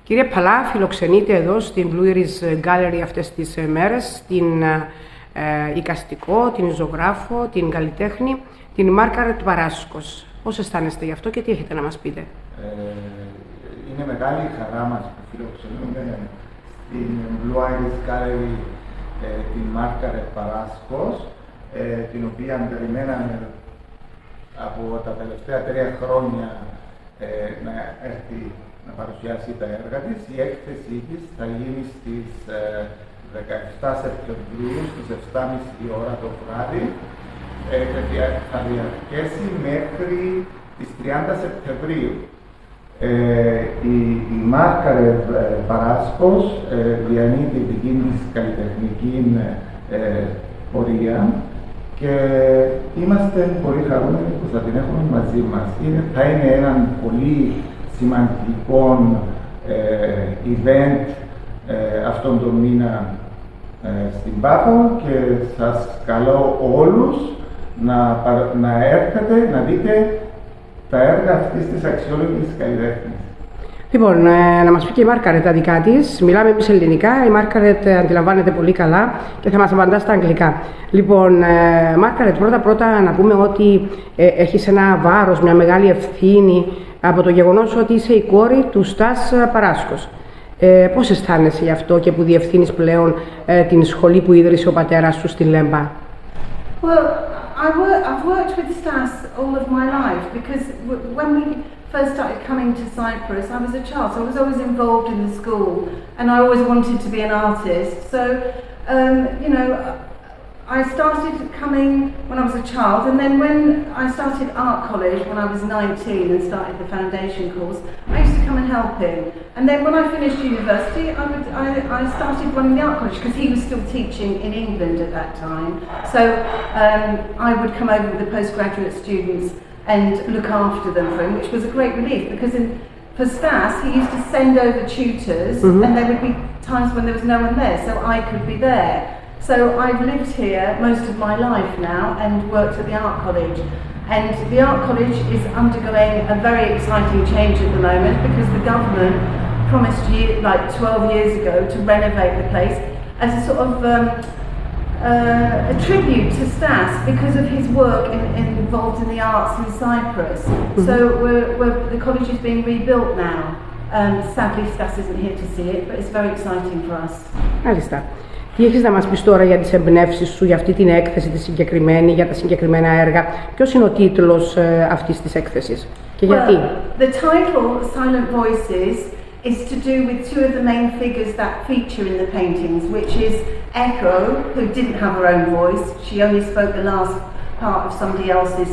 Κύριε Παλά, φιλοξενείτε εδώ στην Blue Iris Gallery αυτές τις μέρες την εικαστικό, την ζωγράφο, την καλλιτέχνη, την Margaret Paraskos. Πώς αισθάνεστε γι' αυτό και τι έχετε να μας πείτε? Είναι μεγάλη η χαρά μας που φιλοξενούμε στην Blue Iris Gallery την Margaret Paraskos, την οποία περιμέναμε από τα τελευταία 3 χρόνια να έρθει να παρουσιάσει τα έργα της. Η έκθεσή της θα γίνει στις 17 Σεπτεμβρίου, στις 7.30 ώρα το βράδυ. Θα διαρκέσει μέχρι τις 30 Σεπτεμβρίου. Η Margaret Paraskos διανύει τη δική της καλλιτεχνική πορεία και είμαστε πολύ χαρούμενοι που θα την έχουμε μαζί μας. Θα είναι έναν πολύ σημαντικό event αυτόν τον μήνα στην Πάθο και σας καλώ όλους να έρθετε να δείτε τα έργα αυτής της αξιόλογης καλλιτέχνης. Λοιπόν, να μας πει και η Margaret τα δικά της. Μιλάμε εμείς ελληνικά, η Margaret αντιλαμβάνεται πολύ καλά και θα μας απαντά στα αγγλικά. Λοιπόν, Margaret, πρώτα να πούμε ότι έχεις ένα βάρος, μια μεγάλη ευθύνη από το γεγονός ότι είσαι η κόρη του Στάς Παράσκος. Πώς αισθάνεσαι γι' αυτό και που διευθύνεις πλέον την σχολή που ίδρυσε ο πατέρας σου στη Λέμπα? Well, I've worked with Stas all of my life because when we first started coming to Cyprus, I was a child, so I was always involved in the school and I always wanted to be an artist. So, you know, I started coming when I was a child, and then when I started art college when I was 19 and started the foundation course, I used to come and help him. And then when I finished university, I started running the art college because he was still teaching in England at that time. So I would come over with the postgraduate students and look after them for him, which was a great relief because for Stas, he used to send over tutors, and there would be times when there was no one there, so I could be there. So I've lived here most of my life now and worked at the art college. And the art college is undergoing a very exciting change at the moment because the government promised like 12 years ago to renovate the place as a sort of a tribute to Stas because of his work involved in the arts in Cyprus. So the college is being rebuilt now. Sadly, Stas isn't here to see it, but it's very exciting for us. Μάλιστα. Τι έχεις να μας πεις τώρα για τις εμπνεύσεις σου, για αυτή την έκθεση τη συγκεκριμένη, για τα συγκεκριμένα έργα? Ποιος είναι ο τίτλος αυτής της έκθεσης και γιατί? The title, Silent Voices, is to do with 2 of the main figures that feature in the paintings, which is Echo, who didn't have her own voice. She only spoke the last part of somebody else's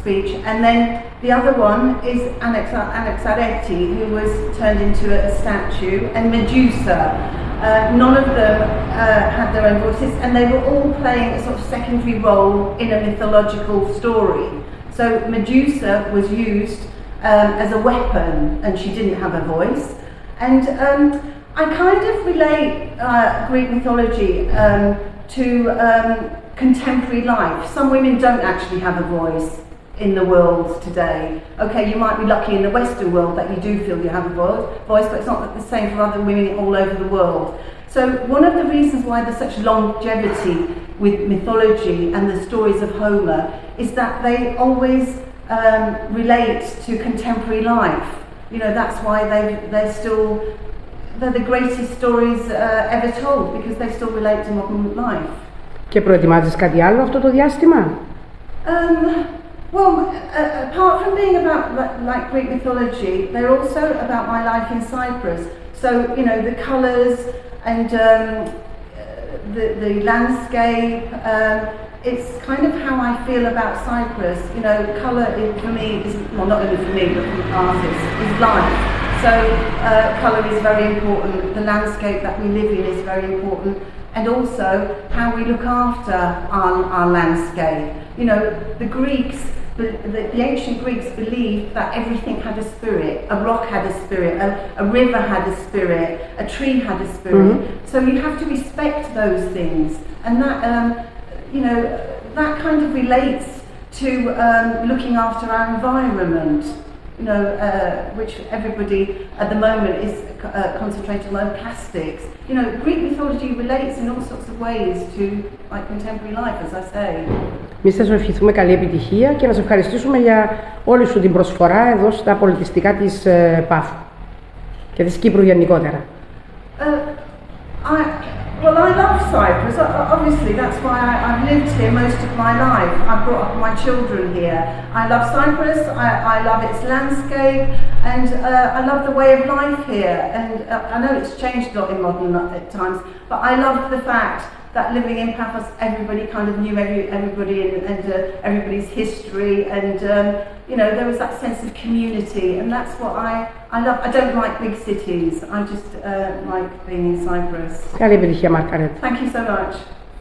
speech. And then the other one is Anaxareti, who was turned into a statue, and Medusa. None of them had their own voices, and they were all playing a sort of secondary role in a mythological story. So Medusa was used as a weapon, and she didn't have a voice. And I kind of relate Greek mythology to contemporary life. Some women don't actually have a voice in the world today. Okay, you might be lucky in the Western world that you do feel you have a voice, but it's not the same for other women all over the world. So one of the reasons why there's such longevity with mythology and the stories of Homer is that they always relate to contemporary life. You know, that's why they're the greatest stories ever told, because they still relate to modern life. Και προετοιμάζεις κάτι άλλο αυτό το διάστημα? Well, apart from being about like Greek mythology, they're also about my life in Cyprus. So, you know, the colours and the landscape, it's kind of how I feel about Cyprus. You know, colour for me is, well, not only for me, but for artists, is life. So, colour is very important. The landscape that we live in is very important. And also how we look after our landscape. You know, the Greeks, the ancient Greeks believed that everything had a spirit. A rock had a spirit, a river had a spirit, a tree had a spirit. So you have to respect those things. And that, you know, that kind of relates to looking after our environment. which everybody at the moment is concentrating on plastics. Greek mythology relates in all sorts of ways to contemporary life, as I say. Εμείς θα σου ευχηθούμε καλή επιτυχία και να σε ευχαριστήσουμε για όλη σου την προσφορά εδώ στα πολιτιστικά της Πάφου και της Κύπρου γενικότερα. Well, I love Cyprus. Obviously, that's why I've lived here most of my life. I brought up my children here. I love Cyprus. I love its landscape, and I love the way of life here. And I know it's changed a lot in modern times, but I love the fact that living in Paphos, everybody kind of knew everybody and everybody's history, and there was that sense of community, and that's what I love. I don't like big cities. I just like being in Cyprus. Καλή επιτυχία, Margaret. Thank you so much.